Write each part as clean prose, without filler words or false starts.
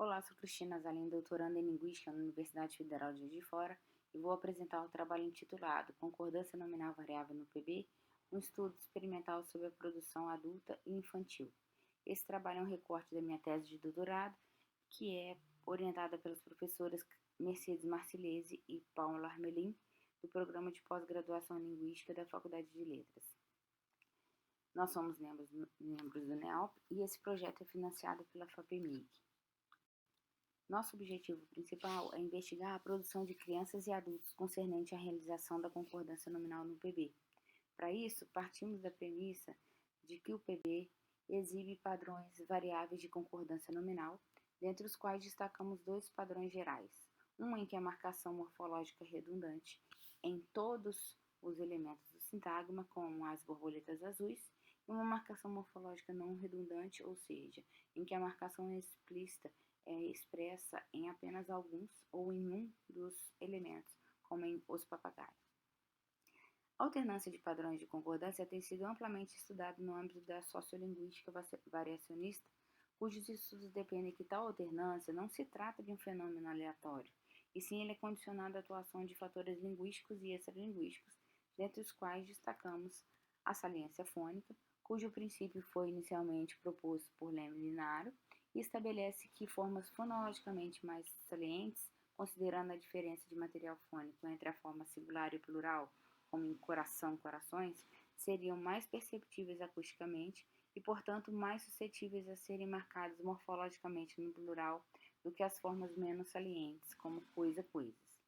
Olá, sou Cristina Zalim, doutoranda em Linguística na Universidade Federal de Juiz de Fora e vou apresentar o trabalho intitulado Concordância Nominal Variável no PB, um estudo experimental sobre a produção adulta e infantil. Esse trabalho é um recorte da minha tese de doutorado, que é orientada pelas professoras Mercedes Marcilese e Paula Armelin, do Programa de Pós-Graduação em Linguística da Faculdade de Letras. Nós somos membros do NEALP e esse projeto é financiado pela FAPEMIG. Nosso objetivo principal é investigar a produção de crianças e adultos concernente à realização da concordância nominal no PB. Para isso, partimos da premissa de que o PB exibe padrões variáveis de concordância nominal, dentre os quais destacamos dois padrões gerais. Um em que a marcação morfológica é redundante em todos os elementos do sintagma, como as borboletas azuis, e uma marcação morfológica não redundante, ou seja, em que a marcação é explícita é expressa em apenas alguns ou em um dos elementos, como em os papagaios. A alternância de padrões de concordância tem sido amplamente estudada no âmbito da sociolinguística variacionista, cujos estudos dependem que tal alternância não se trata de um fenômeno aleatório, e sim ele é condicionado à atuação de fatores linguísticos e extralinguísticos, dentre os quais destacamos a saliência fônica, cujo princípio foi inicialmente proposto por Leme-Linaro, e estabelece que formas fonologicamente mais salientes, considerando a diferença de material fônico entre a forma singular e plural, como em coração, corações, seriam mais perceptíveis acusticamente e, portanto, mais suscetíveis a serem marcadas morfologicamente no plural do que as formas menos salientes, como coisa, coisas.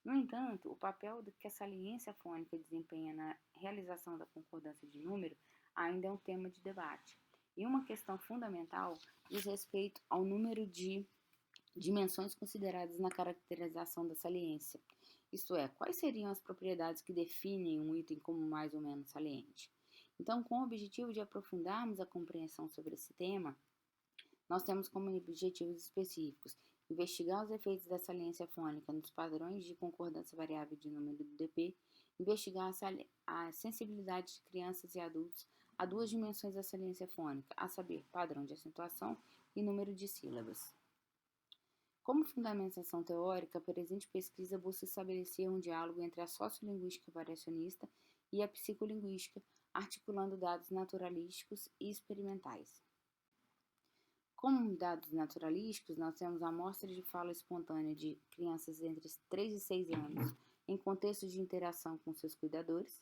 No entanto, o papel que a saliência fônica desempenha na realização da concordância de número ainda é um tema de debate. E uma questão fundamental diz respeito ao número de dimensões consideradas na caracterização da saliência, isto é, quais seriam as propriedades que definem um item como mais ou menos saliente. Então, com o objetivo de aprofundarmos a compreensão sobre esse tema, nós temos como objetivos específicos investigar os efeitos da saliência fônica nos padrões de concordância variável de número do DP, investigar a sensibilidade de crianças e adultos a duas dimensões da saliência fônica, a saber, padrão de acentuação e número de sílabas. Como fundamentação teórica, a presente pesquisa busca estabelecer um diálogo entre a sociolinguística variacionista e a psicolinguística, articulando dados naturalísticos e experimentais. Como dados naturalísticos, nós temos a amostra de fala espontânea de crianças entre 3 e 6 anos em contexto de interação com seus cuidadores,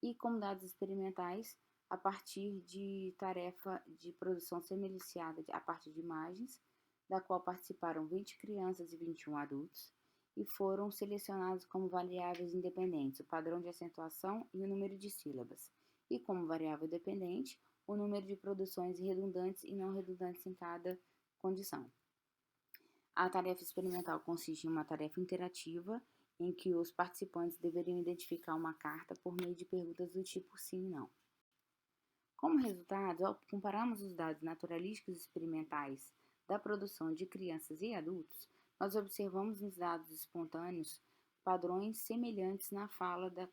e como dados experimentais, a partir de tarefa de produção semeliciada a partir de imagens, da qual participaram 20 crianças e 21 adultos, e foram selecionados como variáveis independentes o padrão de acentuação e o número de sílabas, e como variável dependente o número de produções redundantes e não redundantes em cada condição. A tarefa experimental consiste em uma tarefa interativa em que os participantes deveriam identificar uma carta por meio de perguntas do tipo sim e não. Como resultado, ao compararmos os dados naturalísticos experimentais da produção de crianças e adultos, nós observamos nos dados espontâneos padrões semelhantes na fala da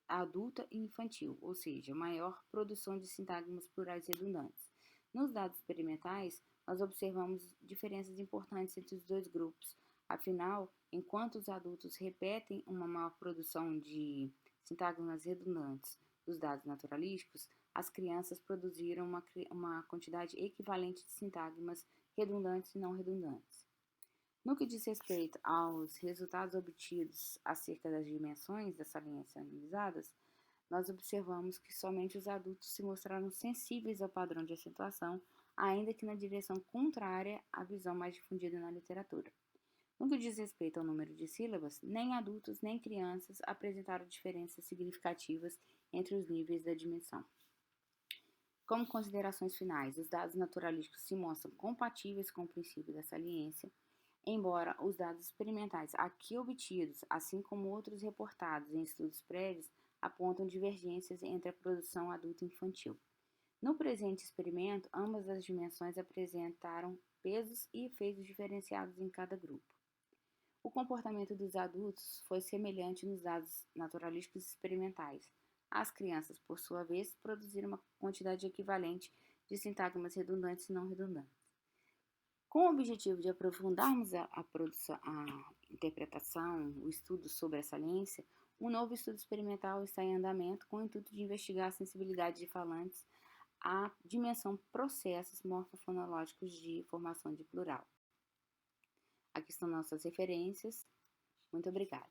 adulta e infantil, ou seja, maior produção de sintagmas plurais redundantes. Nos dados experimentais, nós observamos diferenças importantes entre os dois grupos. Afinal, enquanto os adultos repetem uma maior produção de sintagmas redundantes dos dados naturalísticos, as crianças produziram uma quantidade equivalente de sintagmas redundantes e não redundantes. No que diz respeito aos resultados obtidos acerca das dimensões das saliências analisadas, nós observamos que somente os adultos se mostraram sensíveis ao padrão de acentuação, ainda que na direção contrária à visão mais difundida na literatura. No que diz respeito ao número de sílabas, nem adultos nem crianças apresentaram diferenças significativas entre os níveis da dimensão. Como considerações finais, os dados naturalísticos se mostram compatíveis com o princípio da saliência, embora os dados experimentais aqui obtidos, assim como outros reportados em estudos prévios, apontam divergências entre a produção adulta e infantil. No presente experimento, ambas as dimensões apresentaram pesos e efeitos diferenciados em cada grupo. O comportamento dos adultos foi semelhante nos dados naturalísticos experimentais. As crianças, por sua vez, produziram uma quantidade equivalente de sintagmas redundantes e não redundantes. Com o objetivo de aprofundarmos a produção, a interpretação, o estudo sobre a saliência, um novo estudo experimental está em andamento com o intuito de investigar a sensibilidade de falantes à dimensão processos morfofonológicos de formação de plural. Aqui estão nossas referências. Muito obrigada.